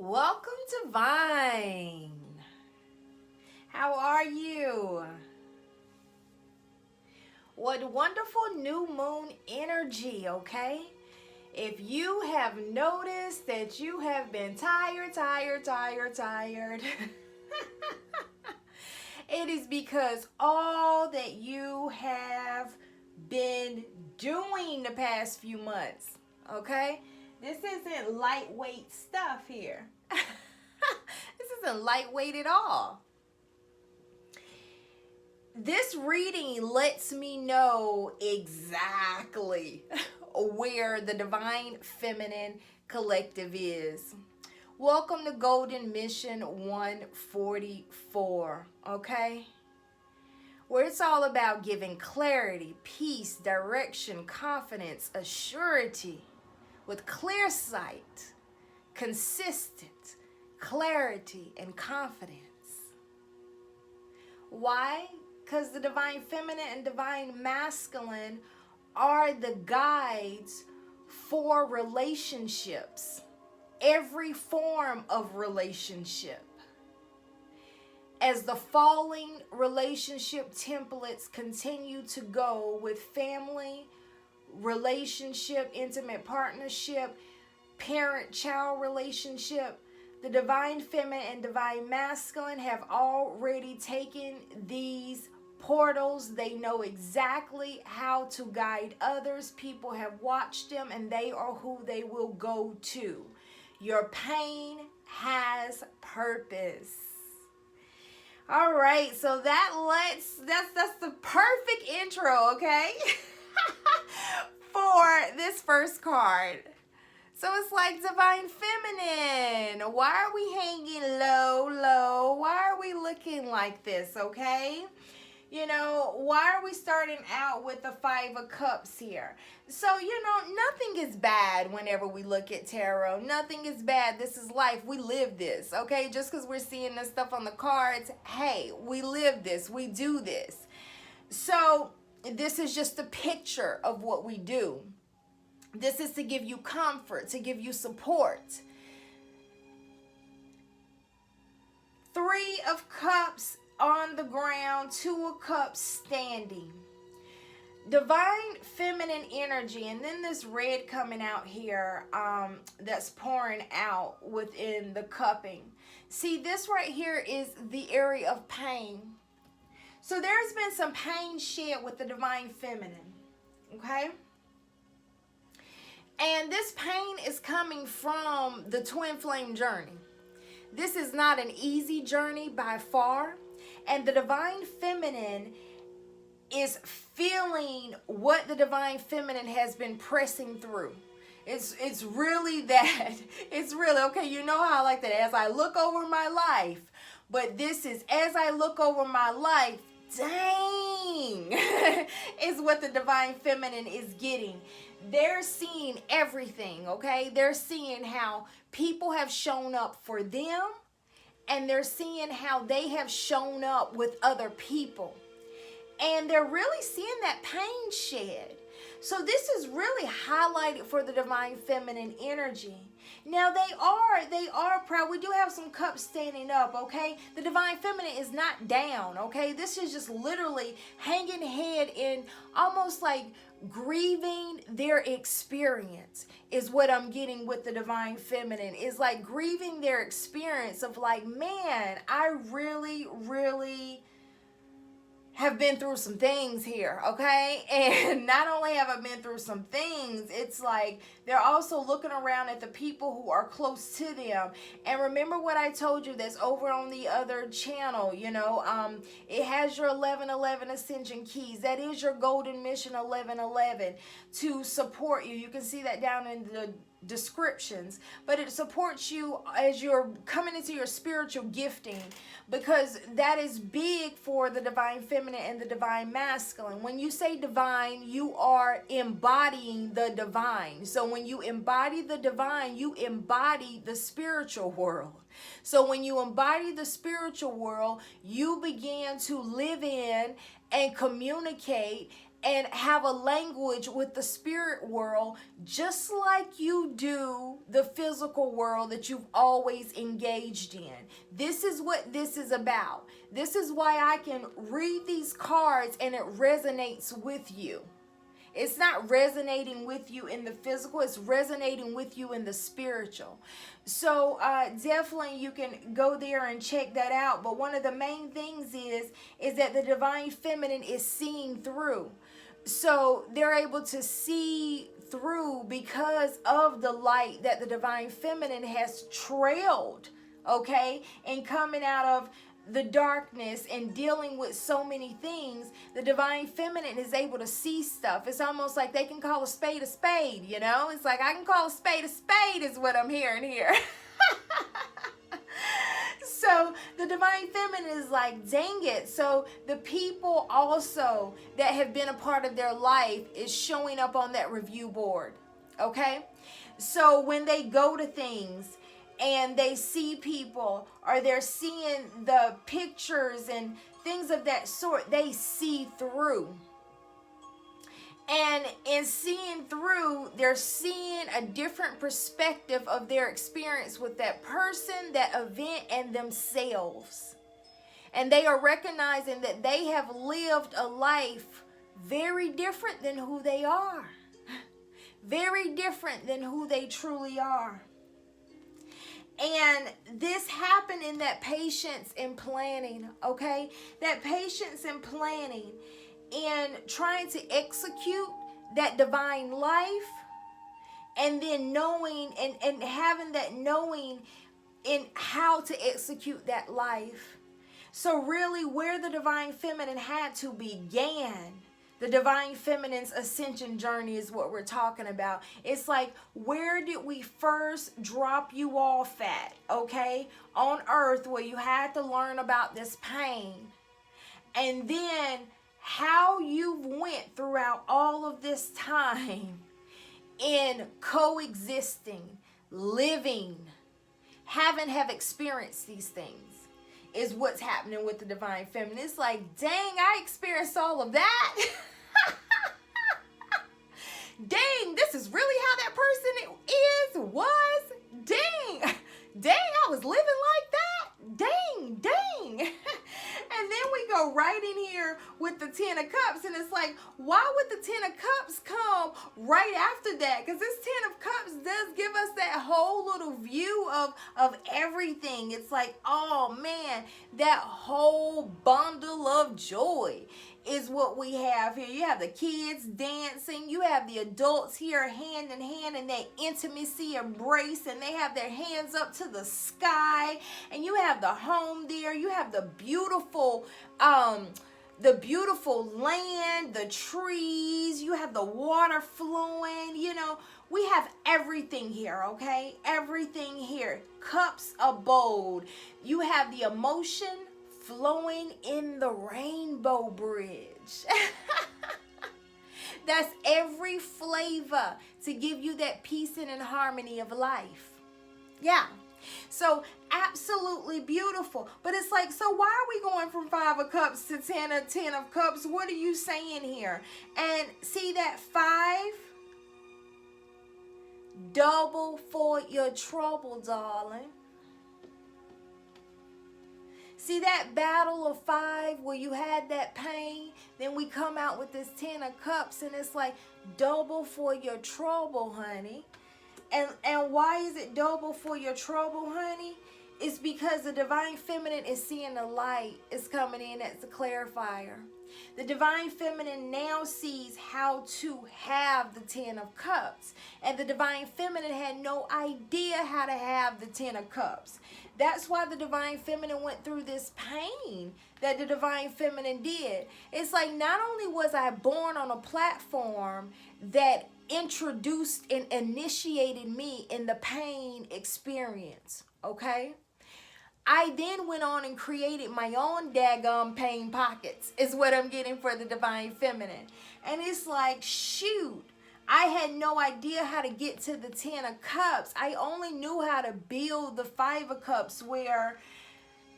Welcome to Vine. How are you? What wonderful new moon energy, okay? If you have noticed that you have been tired, it is because all that you have been doing the past few months, okay? This isn't lightweight stuff here. This isn't lightweight at all. This reading lets me know exactly where the Divine Feminine Collective is. Welcome to Golden Mission 144, okay? Where it's all about giving clarity, peace, direction, confidence, a surety, with clear sight, consistent clarity, and confidence. Why? Because the Divine Feminine and Divine Masculine are the guides for relationships, every form of relationship. As the falling relationship templates continue to go with family, relationship, intimate partnership, parent-child relationship, the Divine Feminine and Divine Masculine have already taken these portals. They know exactly how to guide others. People have watched them and they are who they will go to. Your pain has purpose. All right, so that's the perfect intro, okay? For this first card. So it's like Divine Feminine. Why are we hanging low? Why are we looking like this, okay? You know, why are we starting out with the Five of Cups here? So, you know, nothing is bad whenever we look at tarot. Nothing is bad. This is life. We live this, okay? Just because we're seeing this stuff on the cards, hey, we live this. We do this. So this is just a picture of what we do. This is to give you comfort, to give you support. Three of Cups on the ground, Two of Cups standing. Divine Feminine energy, and then this red coming out here that's pouring out within the cupping. See, this right here is the area of pain. So there's been some pain shed with the Divine Feminine, okay? And this pain is coming from the Twinflame journey. This is not an easy journey by far. And the Divine Feminine is feeling what the Divine Feminine has been pressing through. It's really that. It's really, okay, you know how I like that. As I look over my life. But this is, as I look over my life, dang, is what the Divine Feminine is getting. They're seeing everything, okay? They're seeing how people have shown up for them, and they're seeing how they have shown up with other people. And they're really seeing that pain shed. So this is really highlighted for the Divine Feminine energy. Now they are proud. We do have some cups standing up, okay? The Divine Feminine is not down, okay? This is just literally hanging head in almost like grieving their experience is what I'm getting with the Divine Feminine. Is like grieving their experience of like, man, I really have been through some things here, okay? And not only have I been through some things, it's like they're also looking around at the people who are close to them. And remember what I told you that's over on the other channel, you know, it has your 1111 Ascension keys. That is your Golden Mission 1111 to support you. You can see that down in the descriptions, but it supports you as you're coming into your spiritual gifting, because that is big for the Divine Feminine and the Divine Masculine. When you say divine, you are embodying the divine. So when you embody the divine, you embody the spiritual world. So when you embody the spiritual world, you begin to live in and communicate and have a language with the spirit world, just like you do the physical world that you've always engaged in. This is what this is about. This is why I can read these cards and it resonates with you. It's not resonating with you in the physical, it's resonating with you in the spiritual. So definitely you can go there and check that out. But one of the main things is that the divine feminine is seeing through. So they're able to see through because of the light that the divine feminine has trailed, okay, and coming out of the darkness and dealing with so many things. The divine feminine is able to see stuff. It's almost like they can call a spade, you know? It's like I can call a spade is what I'm hearing here. So the divine feminine is like, dang it. So the people also that have been a part of their life is showing up on that review board, okay? So when they go to things and they see people, or they're seeing the pictures and things of that sort, they see through. And in seeing through, they're seeing a different perspective of their experience with that person, that event, and themselves. And they are recognizing that they have lived a life very different than who they are. Very different than who they truly are. And this happened in that patience and planning, okay? That patience and planning in trying to execute that divine life, and then knowing and having that knowing in how to execute that life. So really where the divine feminine had to begin, the divine feminine's ascension journey is what we're talking about. It's like, where did we first drop you off at, okay? On earth, where you had to learn about this pain. And then how you've went throughout all of this time in coexisting, living, have experienced these things is what's happening with the divine feminine. It's like, dang, I experienced all of that. Dang, this is really how that person was. Dang, I was living like that. Dang. And then we go right in here with the Ten of Cups, and it's like, why would the Ten of Cups come right after that? Because this Ten of Cups does give us that whole little view of everything. It's like, oh man, that whole bundle of joy is what we have here. You have the kids dancing, you have the adults here hand in hand in that intimacy embrace, and they have their hands up to the sky, and you have the home there, you have the beautiful land, the trees, you have the water flowing, you know, we have everything here, okay? Everything here. Cups abode. You have the emotion flowing in the rainbow bridge. That's every flavor to give you that peace and harmony of life. Yeah. So absolutely beautiful. But it's like, so why are we going from 5 of Cups to 10 of Cups? What are you saying here? And see that 5? Double for your trouble, darling. See that battle of 5 where you had that pain? Then we come out with this 10 of Cups, and it's like double for your trouble, honey. And why is it double for your trouble, honey? It's because the divine feminine is seeing the light is coming in as the clarifier. The divine feminine now sees how to have the 10 of Cups. And the divine feminine had no idea how to have the 10 of Cups. That's why the divine feminine went through this pain that the divine feminine did. It's like, not only was I born on a platform that introduced and initiated me in the pain experience, okay? I then went on and created my own daggum pain pockets, is what I'm getting for the divine feminine. And it's like, shoot, I had no idea how to get to the 10 of Cups. I only knew how to build the 5 of Cups, where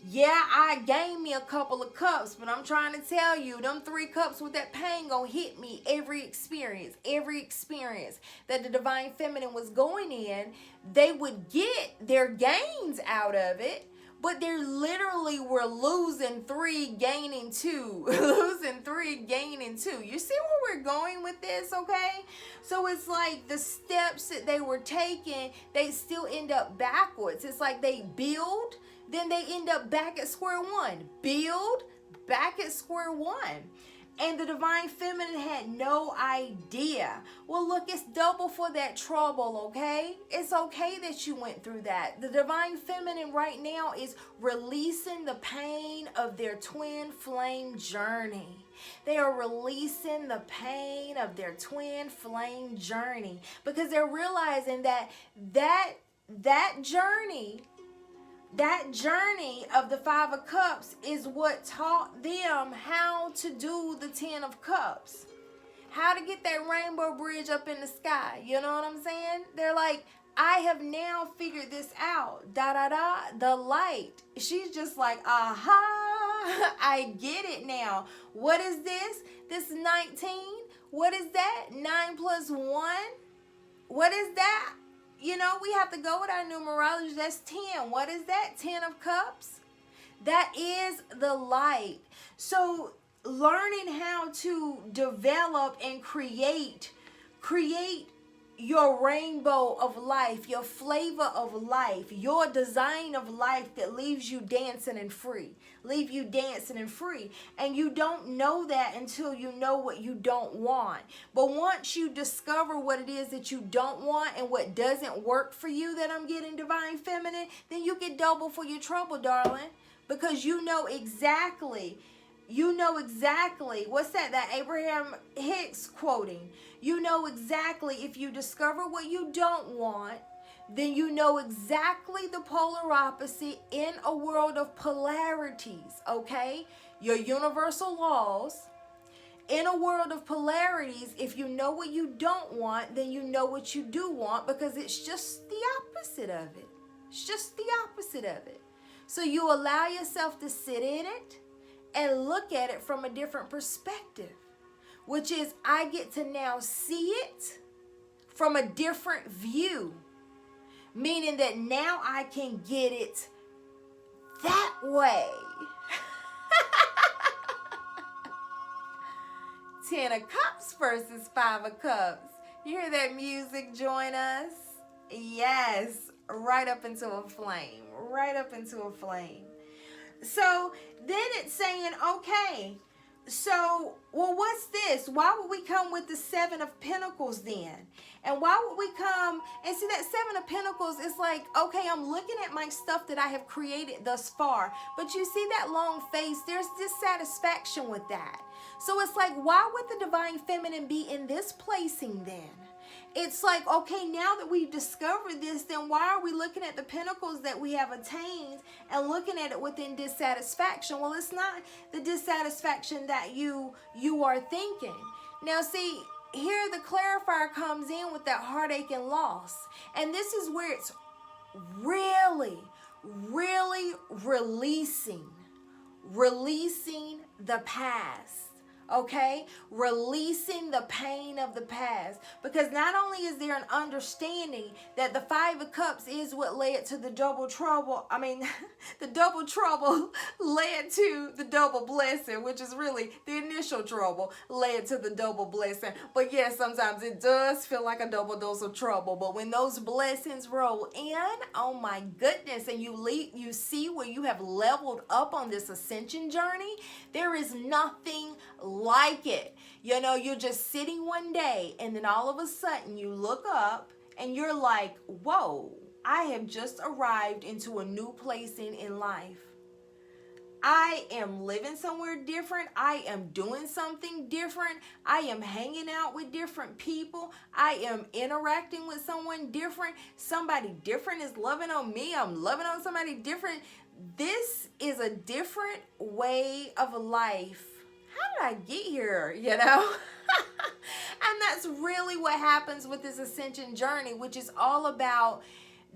Yeah, I gained me a couple of cups, but I'm trying to tell you, them 3 cups with that pain gonna hit me every experience that the divine feminine was going in. They would get their gains out of it, but they literally were losing 3, gaining 2. Losing 3, gaining 2. You see where we're going with this, okay? So it's like the steps that they were taking, they still end up backwards. It's like they build, then they end up back at square one. Build, back at square one. And the divine feminine had no idea. Well, look, it's double for that trouble, okay? It's okay that you went through that. The divine feminine right now is releasing the pain of their twin flame journey. They are releasing the pain of their twin flame journey because they're realizing that journey of the 5 of Cups is what taught them how to do the 10 of Cups. How to get that rainbow bridge up in the sky. You know what I'm saying? They're like, I have now figured this out. The light. She's just like, aha, I get it now. What is this? This is 19. What is that? 9 plus 1. What is that? You know, we have to go with our numerology. That's 10. What is that? 10 of Cups. That is the light. So learning how to develop and create your rainbow of life, your flavor of life, your design of life that leaves you dancing and free. And you don't know that until you know what you don't want. But once you discover what it is that you don't want and what doesn't work for you, that I'm getting divine feminine, then you get double for your trouble, darling. Because you know exactly, what's that Abraham Hicks quoting? You know exactly, if you discover what you don't want, then you know exactly the polar opposite in a world of polarities, okay? Your universal laws. In a world of polarities, if you know what you don't want, then you know what you do want, because it's just the opposite of it. It's just the opposite of it. So you allow yourself to sit in it and look at it from a different perspective, which is I get to now see it from a different view, meaning that now I can get it that way. 10 of Cups versus 5 of Cups. You hear that music? Join us. Yes, right up into a flame. Right up into a flame. So then it's saying, okay, so, well, what's this? Why would we come with the 7 of Pentacles then? And why would we come and see that 7 of Pentacles is like, okay, I'm looking at my stuff that I have created thus far. But you see that long face, there's dissatisfaction with that. So it's like, why would the divine feminine be in this placing then? It's like, okay, now that we've discovered this, then why are we looking at the pentacles that we have attained and looking at it within dissatisfaction? Well, it's not the dissatisfaction that you are thinking. Now, see, here the clarifier comes in with that heartache and loss. And this is where it's really, really releasing the past. Okay, releasing the pain of the past, because not only is there an understanding that the 5 of Cups is what led to the double trouble. I mean, the double trouble led to the double blessing, which is really the initial trouble led to the double blessing. But yes, sometimes it does feel like a double dose of trouble. But when those blessings roll in, oh my goodness, and you see where you have leveled up on this ascension journey, there is nothing like it. You know, you're just sitting one day and then all of a sudden you look up and you're like, whoa, I have just arrived into a new place in life. I am living somewhere different. I am doing something different. I am hanging out with different people. I am interacting with someone different. Somebody different is loving on me. I'm loving on somebody different. This is a different way of life. How did I get here, you know? And that's really what happens with this ascension journey, which is all about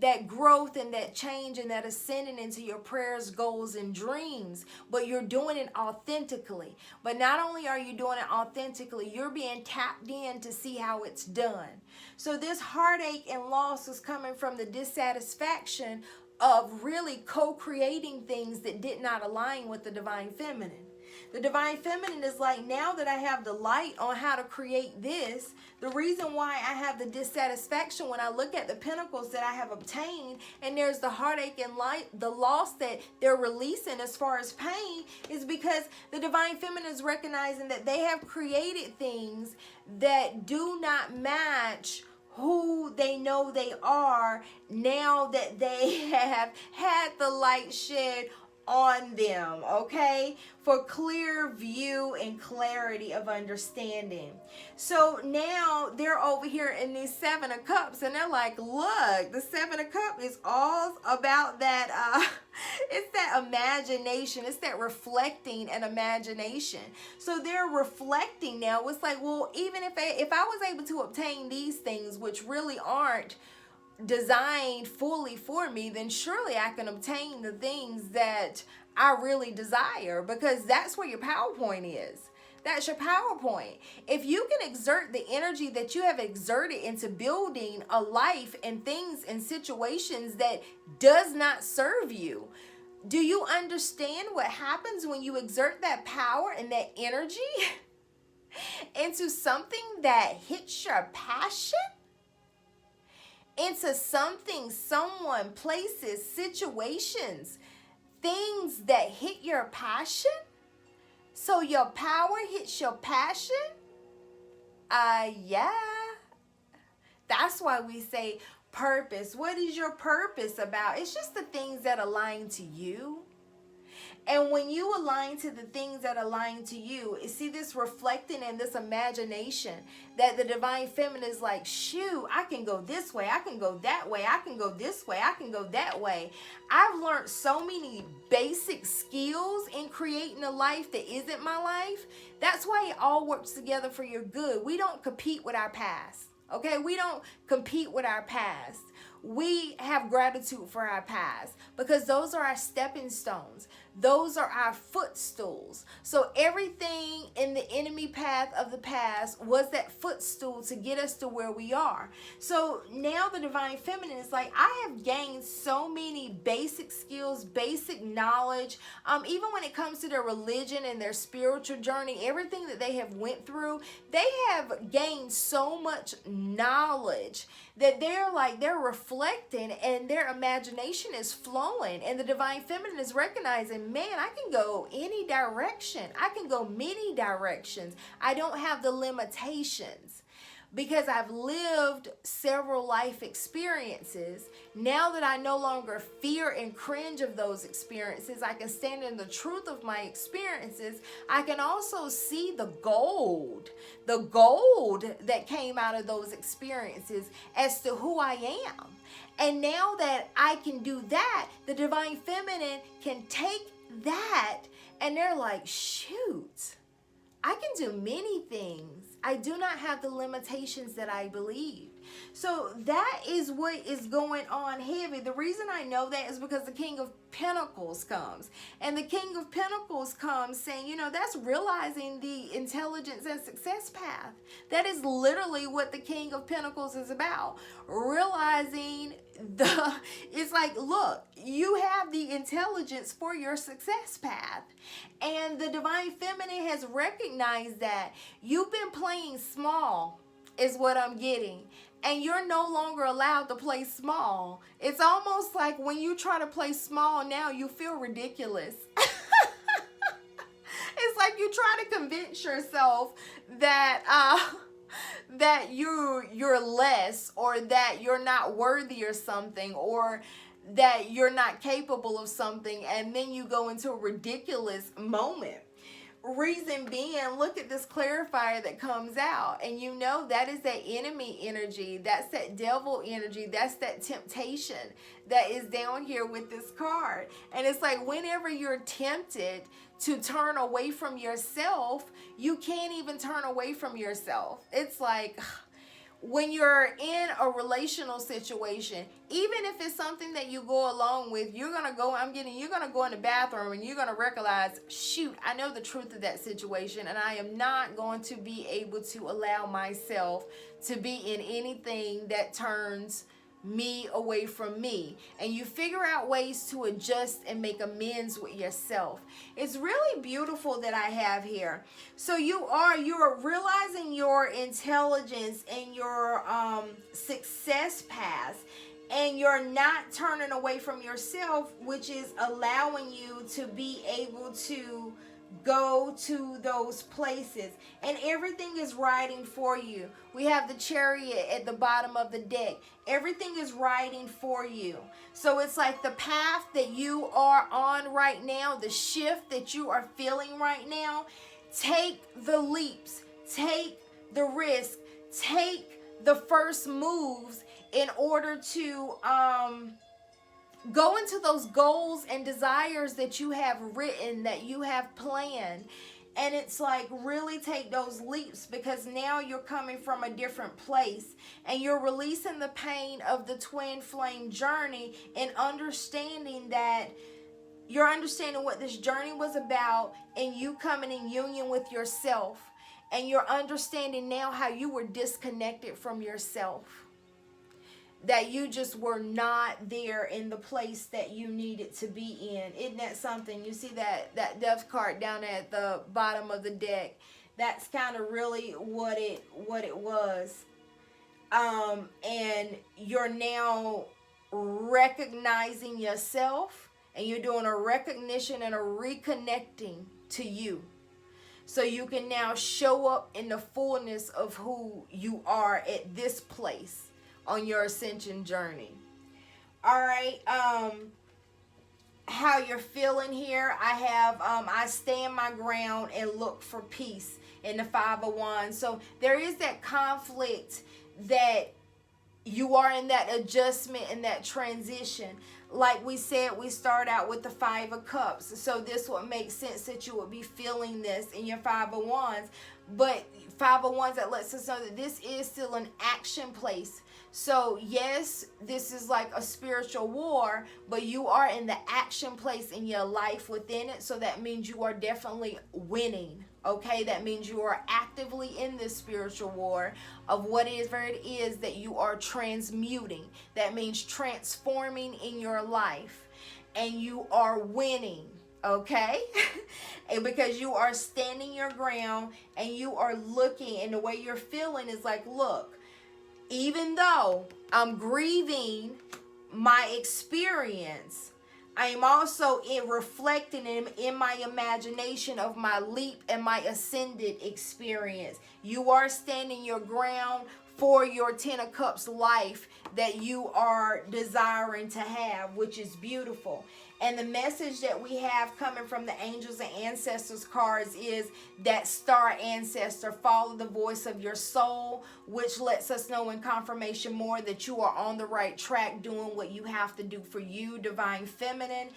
that growth and that change and that ascending into your prayers, goals, and dreams, but you're doing it authentically. But not only are you doing it authentically, you're being tapped in to see how it's done. So this heartache and loss is coming from the dissatisfaction of really co-creating things that did not align with the divine feminine. The divine feminine is like, now that I have the light on how to create this, the reason why I have the dissatisfaction when I look at the pentacles that I have obtained, and there's the heartache and the loss that they're releasing as far as pain, is because the divine feminine is recognizing that they have created things that do not match who they know they are now that they have had the light shed on them, okay, for clear view and clarity of understanding. So now they're over here in these Seven of Cups, and they're like, look, the Seven of Cups is all about that it's that imagination, it's that reflecting and imagination. So they're reflecting now. It's like, well, even if I was able to obtain these things, which really aren't designed fully for me, then surely I can obtain the things that I really desire, because that's where your PowerPoint is. That's your PowerPoint. If you can exert the energy that you have exerted into building a life and things and situations that does not serve you, do you understand what happens when you exert that power and that energy into something that hits your passion? Into something, someone, places, situations, things that hit your passion? So your power hits your passion? Yeah. That's why we say purpose. What is your purpose about? It's just the things that align to you. And when you align to the things that align to you, see this reflecting and this imagination that the divine feminine is like, shoot, I can go this way, I can go that way, I can go this way, I can go that way. I've learned so many basic skills in creating a life that isn't my life. That's why it all works together for your good. We don't compete with our past. Okay, we don't compete with our past. We have gratitude for our past, because those are our stepping stones. Those are our footstools. So everything in the enemy path of the past was that footstool to get us to where we are. So now the divine feminine is like, I have gained so many basic skills, basic knowledge. Even when it comes to their religion and their spiritual journey, everything that they have went through, they have gained so much knowledge that they're reflecting and their imagination is flowing, and the divine feminine is recognizing, man, I can go any direction. I can go many directions. I don't have the limitations, because I've lived several life experiences. Now that I no longer fear and cringe of those experiences, I can stand in the truth of my experiences. I can also see the gold that came out of those experiences as to who I am. And now that I can do that, the divine feminine can take that, and they're like, shoot, I can do many things. I do not have the limitations that I believed. So that is what is going on heavy. The reason I know that is because the King of Pentacles comes. And the King of Pentacles comes saying, that's realizing the intelligence and success path. That is literally what the King of Pentacles is about. Realizing it's like, look, you have the intelligence for your success path. And the divine feminine has recognized that you've been playing small, is what I'm getting. And you're no longer allowed to play small. It's almost like when you try to play small now, you feel ridiculous. It's like you try to convince yourself that that you're less, or that you're not worthy or something, or that you're not capable of something, and then you go into a ridiculous moment. Reason being, look at this clarifier that comes out, and that is that enemy energy, that's that devil energy, that's that temptation that is down here with this card. And it's like, whenever you're tempted to turn away from yourself, you can't even turn away from yourself. It's like, when you're in a relational situation, even if it's something that you go along with, you're gonna go in the bathroom and you're gonna recognize, shoot, I know the truth of that situation, and I am not going to be able to allow myself to be in anything that turns me away from me. And you figure out ways to adjust and make amends with yourself. It's really beautiful that I have here. So you're realizing your intelligence and your success paths, and you're not turning away from yourself, which is allowing you to be able to go to those places, and everything is riding for you. We have the Chariot at the bottom of the deck. Everything is riding for you. So it's like the path that you are on right now, the shift that you are feeling right now, take the leaps, take the risk, take the first moves in order to go into those goals and desires that you have written, that you have planned. And it's like, really take those leaps, because now you're coming from a different place and you're releasing the pain of the twin flame journey, and understanding that you're understanding what this journey was about, and you coming in union with yourself, and you're understanding now how you were disconnected from yourself, that you just were not there in the place that you needed to be in. Isn't that something? You see that death card down at the bottom of the deck. That's kind of really what it was. And you're now recognizing yourself, and you're doing a recognition and a reconnecting to you. So you can now show up in the fullness of who you are at this place on your ascension journey. All right, how you're feeling here, I have I stand my ground and look for peace in the Five of Wands. So there is that conflict, that you are in that adjustment and that transition. Like we said, we start out with the Five of Cups, so this would make sense that you would be feeling this in your Five of Wands. But Five of Wands, that lets us know that this is still an action place. So yes, this is like a spiritual war, but you are in the action place in your life within it. So that means you are definitely winning. Okay, that means you are actively in this spiritual war of whatever it is that you are transmuting. That means transforming in your life, and you are winning. Okay, and because you are standing your ground and you are looking, and the way you're feeling is like, look, even though I'm grieving my experience, I am also reflecting in my imagination of my leap and my ascended experience. You are standing your ground for your Ten of Cups life that you are desiring to have, which is beautiful. And the message that we have coming from the angels and ancestors cards is that star ancestor, follow the voice of your soul, which lets us know in confirmation more that you are on the right track, doing what you have to do for you, divine feminine.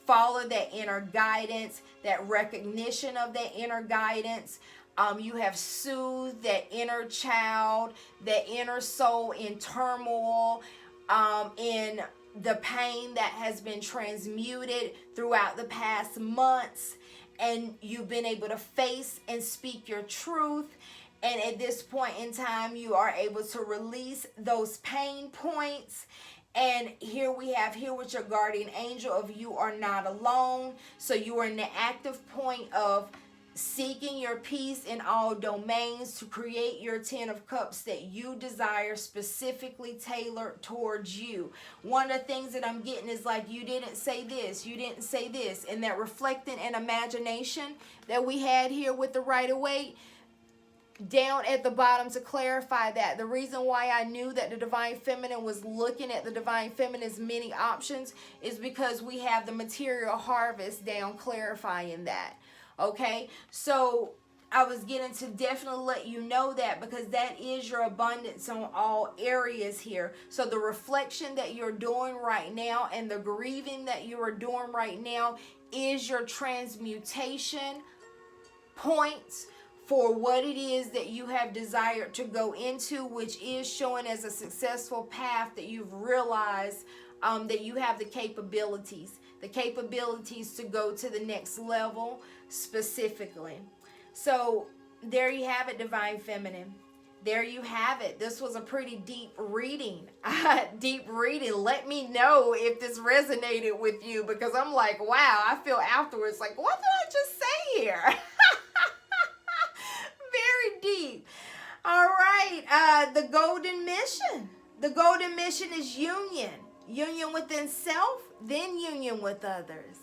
Follow that inner guidance, that recognition of that inner guidance. You have soothed that inner child, that inner soul in turmoil, in the pain that has been transmuted throughout the past months, and you've been able to face and speak your truth. And at this point in time, you are able to release those pain points. And here we have here with your guardian angel of you are not alone. So you are in the active point of seeking your peace in all domains to create your Ten of Cups that you desire, specifically tailored towards you. One of the things that I'm getting is like, you didn't say this, you didn't say this. And that reflecting and imagination that we had here with the Rider-Waite down at the bottom to clarify that. The reason why I knew that the Divine Feminine was looking at the Divine Feminine's many options is because we have the Material Harvest down clarifying that. Okay, so I was getting to definitely let you know that, because that is your abundance on all areas here. So the reflection that you're doing right now and the grieving that you are doing right now is your transmutation points for what it is that you have desired to go into, which is showing as a successful path that you've realized that you have the capabilities to go to the next level specifically. So there you have it, Divine Feminine. There you have it. This was a pretty deep reading. Deep reading. Let me know if this resonated with you, because I'm like, wow, I feel afterwards like, what did I just say here? Very deep. All right. The golden mission. The golden mission is union. Union within self, then union with others.